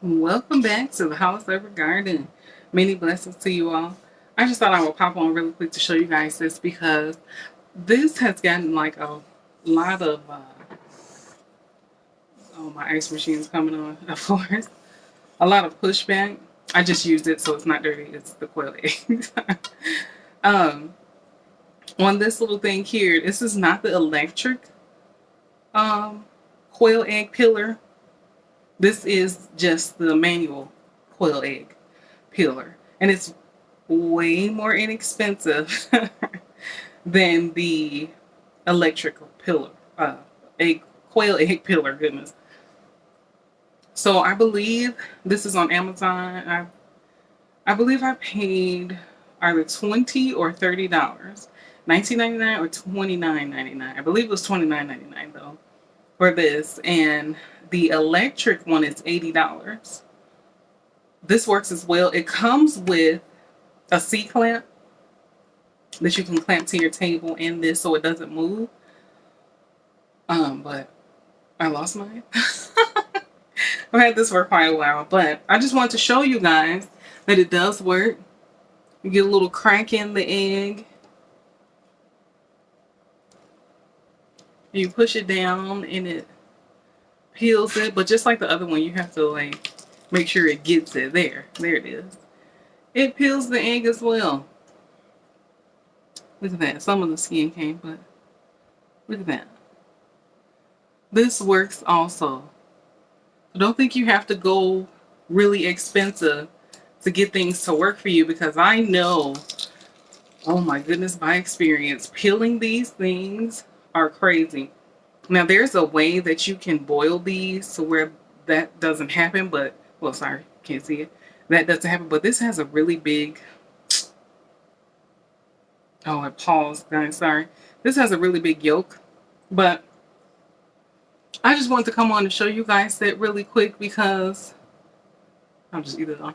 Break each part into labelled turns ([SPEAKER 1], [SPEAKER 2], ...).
[SPEAKER 1] Welcome back to the House Ever Garden. Many blessings to you all. I just thought I would pop on really quick to show you guys this because this has gotten like a lot of, oh, my ice machine is coming on, of course, a lot of pushback. I just used it so it's not dirty, it's the quail eggs. um, on this little thing here, this is not the electric quail egg peeler. This is just the manual quail egg peeler. And it's way more inexpensive than the electrical peeler, quail egg peeler, goodness. So I believe this is on Amazon. I believe I paid either $20 or $30. $19.99 or $29.99. I believe it was $29.99 though for this. And the electric one is $80. This works as well. It comes with a C-clamp that you can clamp to your table in this so it doesn't move. But I lost mine. I've had this for quite a while, but I just wanted to show you guys that it does work. You get a little crack in the egg. You push it down and it peels it, but just like the other one, you have to like make sure it gets it. There it is. It peels the egg as well. Look at that. Some of the skin came, but look at that. This works also. Don't think you have to go really expensive to get things to work for you, because I know, oh my goodness, by experience, peeling these things are crazy. Now there's a way that you can boil these to where that doesn't happen, but, well, sorry, can't see it. That doesn't happen, but this has a really big, oh, I paused, guys, sorry. This has a really big yolk, but I just wanted to come on and show you guys that really quick because I'll just eat it on.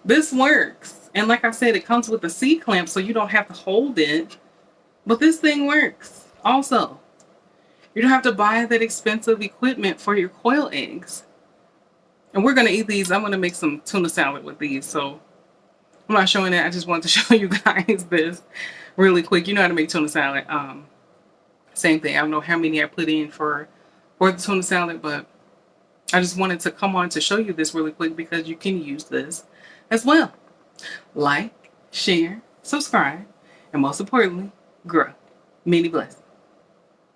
[SPEAKER 1] This works. And like I said, it comes with a C-clamp so you don't have to hold it. But this thing works also. You don't have to buy that expensive equipment for your quail eggs. And we're going to eat these. I'm going to make some tuna salad with these. So I'm not showing that. I just wanted to show you guys this really quick. You know how to make tuna salad. Same thing. I don't know how many I put in for the tuna salad, but I just wanted to come on to show you this really quick because you can use this as well. Like, share, subscribe, and most importantly, grow. Many blessings.